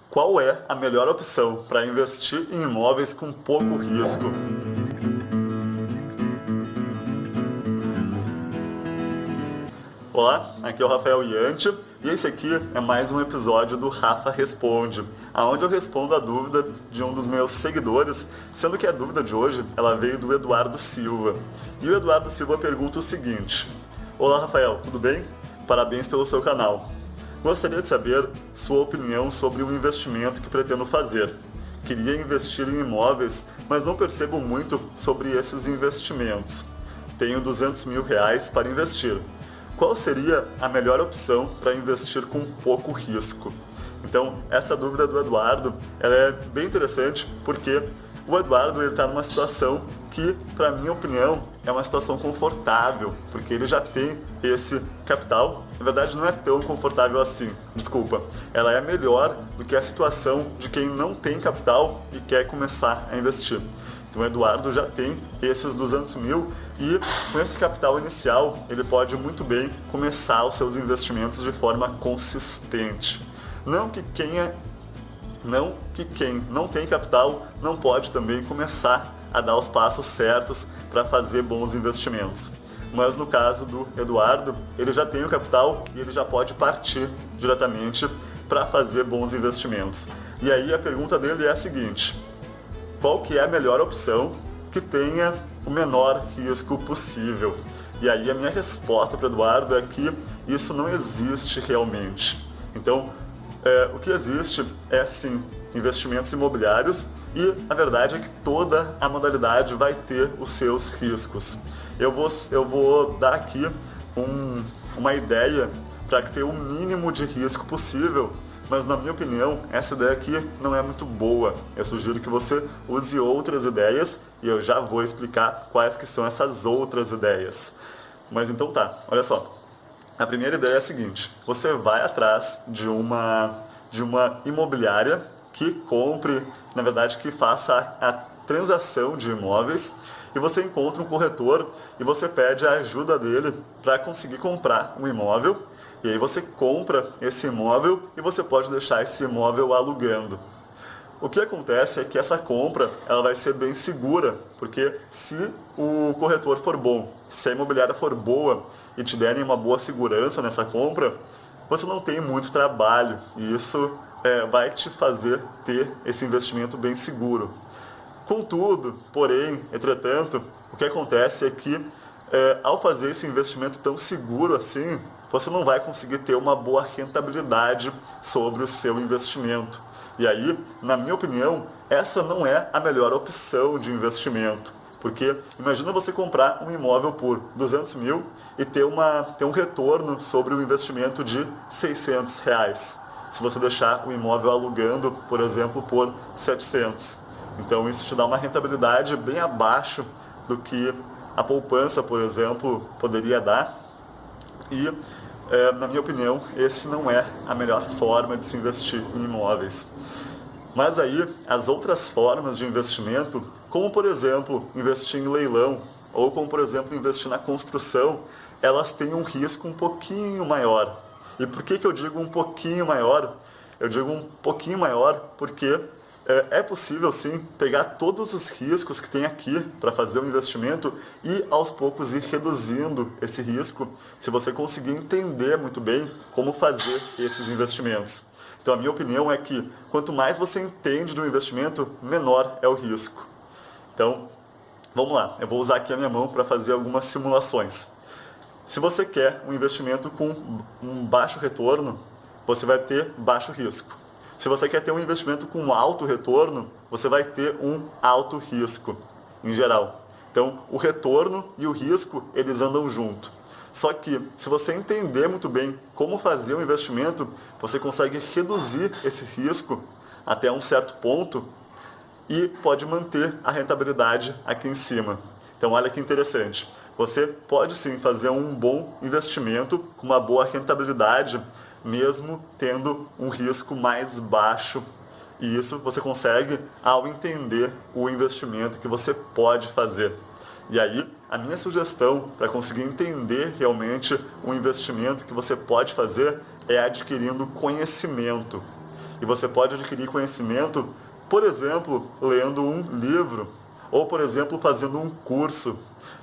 Qual é a melhor opção para investir em imóveis com pouco risco? Olá, aqui é o Rafael Yanti e esse aqui é mais um episódio do Rafa Responde, onde eu respondo a dúvida de um dos meus seguidores, sendo que a dúvida de hoje ela veio do Eduardo Silva. E o Eduardo Silva pergunta o seguinte: Olá Rafael, tudo bem? Parabéns pelo seu canal. Gostaria de saber sua opinião sobre um investimento que pretendo fazer. Queria investir em imóveis, mas não percebo muito sobre esses investimentos. Tenho R$ 200 mil para investir. Qual seria a melhor opção para investir com pouco risco? Então, essa dúvida do Eduardo ela é bem interessante porque o Eduardo está numa situação que, para minha opinião, é uma situação confortável, porque ele já tem esse capital. Na verdade, não é tão confortável assim, desculpa. Ela é melhor do que a situação de quem não tem capital e quer começar a investir. Então, o Eduardo já tem esses 200 mil e com esse capital inicial, ele pode muito bem começar os seus investimentos de forma consistente. Não que quem não tem capital não pode também começar a dar os passos certos para fazer bons investimentos. Mas no caso do Eduardo, ele já tem o capital e ele já pode partir diretamente para fazer bons investimentos. E aí a pergunta dele é a seguinte: qual que é a melhor opção que tenha o menor risco possível? E aí a minha resposta para o Eduardo é que isso não existe realmente. Então, o que existe é sim investimentos imobiliários e a verdade é que toda a modalidade vai ter os seus riscos. Eu vou dar aqui uma ideia para ter o mínimo de risco possível, mas na minha opinião essa ideia aqui não é muito boa. Eu sugiro que você use outras ideias e eu já vou explicar quais que são essas outras ideias. Mas então tá, olha só. A primeira ideia é a seguinte: você vai atrás de uma imobiliária que compre, na verdade, que faça a transação de imóveis, e você encontra um corretor e você pede a ajuda dele para conseguir comprar um imóvel, e aí você compra esse imóvel e você pode deixar esse imóvel alugando. O que acontece é que essa compra ela vai ser bem segura, porque se o corretor for bom, se a imobiliária for boa e te derem uma boa segurança nessa compra, você não tem muito trabalho e isso vai te fazer ter esse investimento bem seguro. Contudo, porém, entretanto, o que acontece é que ao fazer esse investimento tão seguro assim, você não vai conseguir ter uma boa rentabilidade sobre o seu investimento. E aí, na minha opinião, essa não é a melhor opção de investimento. Porque imagina você comprar um imóvel por 200 mil e ter um retorno sobre o investimento de R$ 600. Se você deixar o imóvel alugando, por exemplo, por 700. Então isso te dá uma rentabilidade bem abaixo do que a poupança, por exemplo, poderia dar. E, na minha opinião, esse não é a melhor forma de se investir em imóveis. Mas aí, as outras formas de investimento, como por exemplo, investir em leilão, ou como por exemplo, investir na construção, elas têm um risco um pouquinho maior. E por que eu digo um pouquinho maior? Eu digo um pouquinho maior porque é possível sim pegar todos os riscos que tem aqui para fazer um investimento e aos poucos ir reduzindo esse risco se você conseguir entender muito bem como fazer esses investimentos. Então a minha opinião é que quanto mais você entende de um investimento, menor é o risco. Então, vamos lá, eu vou usar aqui a minha mão para fazer algumas simulações. Se você quer um investimento com um baixo retorno, você vai ter baixo risco. Se você quer ter um investimento com alto retorno, você vai ter um alto risco, em geral. Então, o retorno e o risco, eles andam junto. Só que, se você entender muito bem como fazer um investimento, você consegue reduzir esse risco até um certo ponto e pode manter a rentabilidade aqui em cima. Então, olha que interessante. Você pode sim fazer um bom investimento com uma boa rentabilidade, mesmo tendo um risco mais baixo. E isso você consegue ao entender o investimento que você pode fazer. E aí, a minha sugestão para conseguir entender realmente o investimento que você pode fazer é adquirindo conhecimento. E você pode adquirir conhecimento, por exemplo, lendo um livro, ou, por exemplo, fazendo um curso.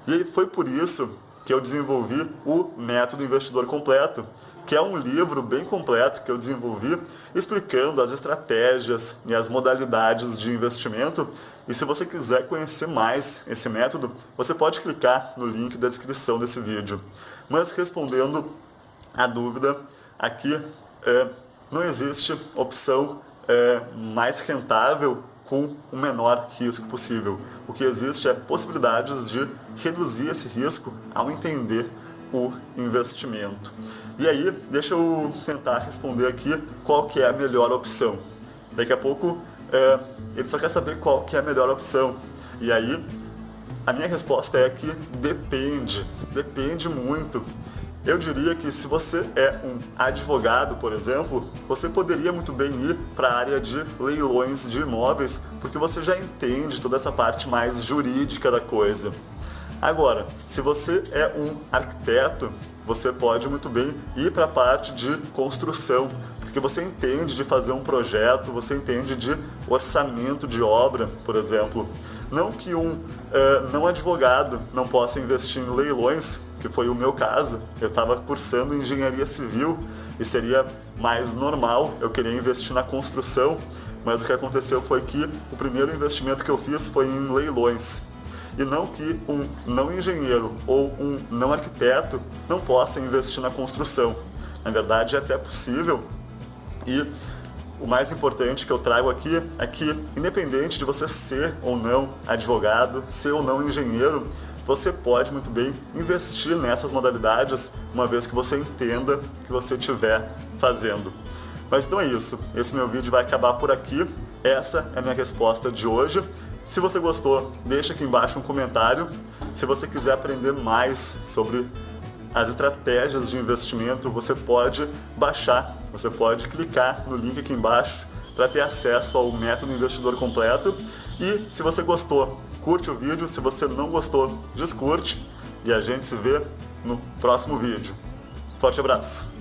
E foi por isso que eu desenvolvi o Método Investidor Completo, que é um livro bem completo que eu desenvolvi explicando as estratégias e as modalidades de investimento. E se você quiser conhecer mais esse método, você pode clicar no link da descrição desse vídeo. Mas respondendo a dúvida, aqui não existe opção mais rentável com o menor risco possível. O que existe é possibilidades de reduzir esse risco ao entender o investimento. E aí, deixa eu tentar responder aqui qual que é a melhor opção. Daqui a pouco, ele só quer saber qual que é a melhor opção. E aí, a minha resposta é que depende muito. Eu diria que se você é um advogado, por exemplo, você poderia muito bem ir para a área de leilões de imóveis, porque você já entende toda essa parte mais jurídica da coisa. Agora, se você é um arquiteto, você pode muito bem ir para a parte de construção, porque você entende de fazer um projeto, você entende de orçamento de obra, por exemplo. Não que um não advogado não possa investir em leilões, que foi o meu caso. Eu estava cursando engenharia civil e seria mais normal eu querer investir na construção, mas o que aconteceu foi que o primeiro investimento que eu fiz foi em leilões. E não que um não engenheiro ou um não arquiteto não possa investir na construção. Na verdade, é até possível. E o mais importante que eu trago aqui é que, independente de você ser ou não advogado, ser ou não engenheiro, você pode muito bem investir nessas modalidades, uma vez que você entenda o que você estiver fazendo. Mas então é isso. Esse meu vídeo vai acabar por aqui. Essa é a minha resposta de hoje. Se você gostou, deixa aqui embaixo um comentário. Se você quiser aprender mais sobre as estratégias de investimento, você pode baixar, você pode clicar no link aqui embaixo para ter acesso ao Método Investidor Completo. E se você gostou, curte o vídeo. Se você não gostou, descurte. E a gente se vê no próximo vídeo. Forte abraço!